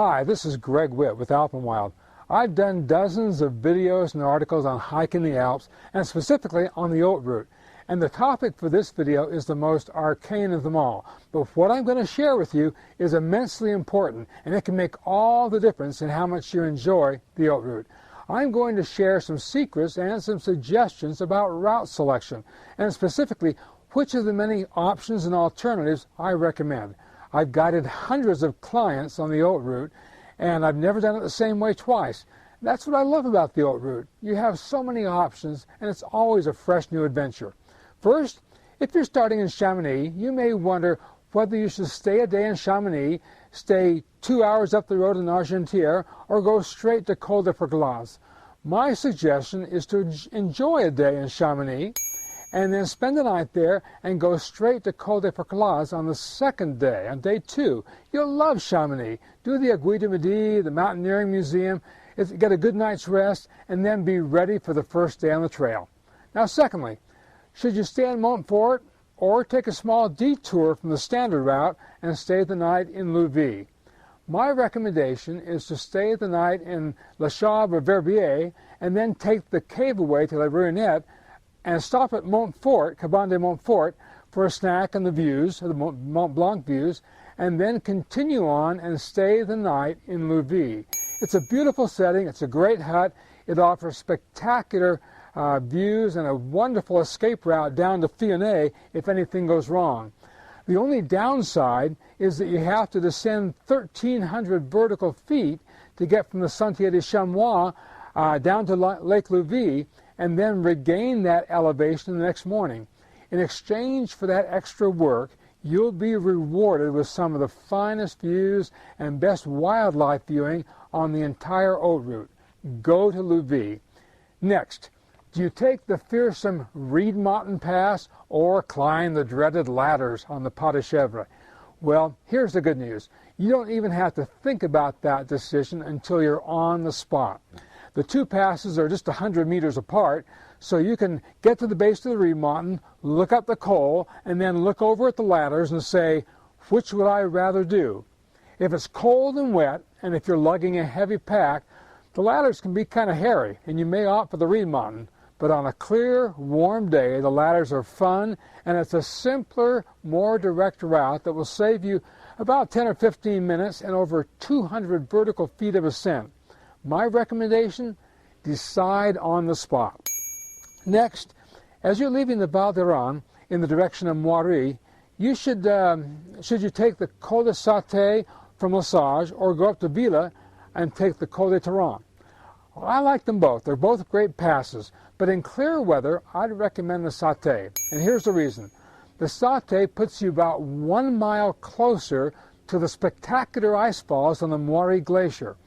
Hi, this is Greg Witt with Alpenwild. I've done dozens of videos and articles on hiking the Alps, and specifically on the Haute route. And the topic for this video is the most arcane of them all. But what I'm going to share with you is immensely important, and it can make all the difference in how much you enjoy the Haute route. I'm going to share some secrets and some suggestions about route selection, and specifically which of the many options and alternatives I recommend. I've guided hundreds of clients on the Haute route, and I've never done it the same way twice. That's what I love about the Haute route. You have so many options, and it's always a fresh new adventure. First, if you're starting in Chamonix, you may wonder whether you should stay a day in Chamonix, stay 2 hours up the road in Argentière, or go straight to Col de Pergolaz. My suggestion is to enjoy a day in Chamonix, and then spend the night there and go straight to Col de Pergolaz on the second day, on day 2. You'll love Chamonix. Do the Aiguille du Midi, the Mountaineering Museum, get a good night's rest, and then be ready for the first day on the trail. Now, secondly, should you stay in Montfort or take a small detour from the standard route and stay the night in Louvie? My recommendation is to stay the night in La Chaux-Verbier and then take the cave-away to La Brunette and stop at Montfort, Cabane de Montfort, for a snack and the views, the Mont Blanc views, and then continue on and stay the night in Louvie. It's a beautiful setting, it's a great hut, it offers spectacular views and a wonderful escape route down to Fionnet if anything goes wrong. The only downside is that you have to descend 1,300 vertical feet to get from the Sentier des Chamois down to Lake Louvie, and then regain that elevation the next morning. In exchange for that extra work, you'll be rewarded with some of the finest views and best wildlife viewing on the entire Haute route. Go to Louvie. Next, do you take the fearsome Reed Mountain Pass or climb the dreaded ladders on the Pas de Chèvre? Well, here's the good news. You don't even have to think about that decision until you're on the spot. The two passes are just 100 meters apart, so you can get to the base of the Reed Mountain, look up the col, and then look over at the ladders and say, which would I rather do? If it's cold and wet, and if you're lugging a heavy pack, the ladders can be kind of hairy, and you may opt for the Reed Mountain. But on a clear, warm day, the ladders are fun, and it's a simpler, more direct route that will save you about 10 or 15 minutes and over 200 vertical feet of ascent. My recommendation, decide on the spot. Next, as you're leaving the Val d'Aran in the direction of Moiry, you should you take the Col de Sauté from Lesage or go up to Villa and take the Col de Tarente. Well, I like them both. They're both great passes, but in clear weather, I'd recommend the Sauté, and here's the reason. The Sauté puts you about 1 mile closer to the spectacular ice falls on the Moiry Glacier.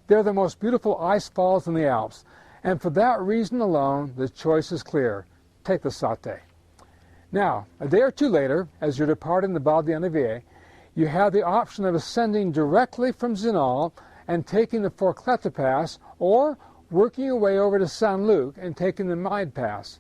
They're the most beautiful ice falls in the Alps, and for that reason alone, the choice is clear. Take the Sauté. Now, a day or two later, as you're departing the Val d'Annevier, you have the option of ascending directly from Zinal and taking the Forclette Pass, or working your way over to Saint-Luc and taking the Maid Pass.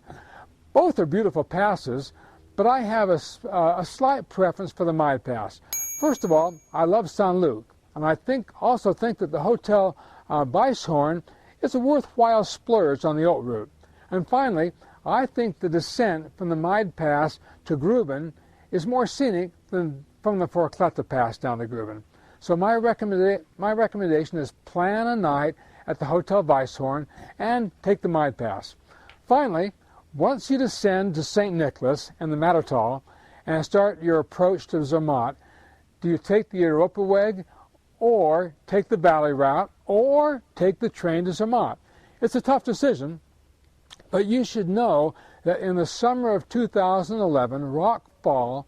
Both are beautiful passes, but I have a slight preference for the Maid Pass. First of all, I love Saint-Luc. And I also think that the Hotel Weisshorn is a worthwhile splurge on the Haute route. And finally, I think the descent from the Maid Pass to Gruben is more scenic than from the Forclette Pass down to Gruben. So my recommendation is plan a night at the Hotel Weisshorn and take the Maid Pass. Finally, once you descend to St. Nicholas and the Mattertal and start your approach to Zermatt, do you take the Europaweg, or take the valley route, or take the train to Zermatt? It's a tough decision, but you should know that in the summer of 2011, rockfall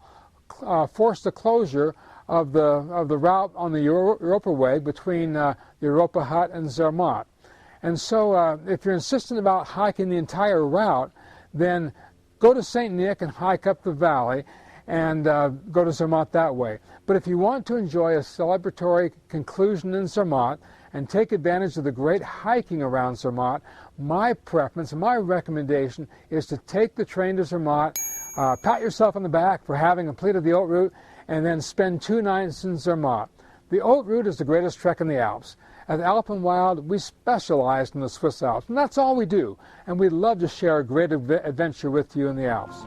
forced the closure of the route on the Europaweg between the Europa Hut and Zermatt. And so if you're insistent about hiking the entire route, then go to St. Nic and hike up the valley, and go to Zermatt that way. But if you want to enjoy a celebratory conclusion in Zermatt and take advantage of the great hiking around Zermatt, my preference, my recommendation is to take the train to Zermatt, pat yourself on the back for having completed the Haute route, and then spend 2 nights in Zermatt. The Haute route is the greatest trek in the Alps. At Alpenwild, we specialize in the Swiss Alps, and that's all we do, and we'd love to share a great adventure with you in the Alps.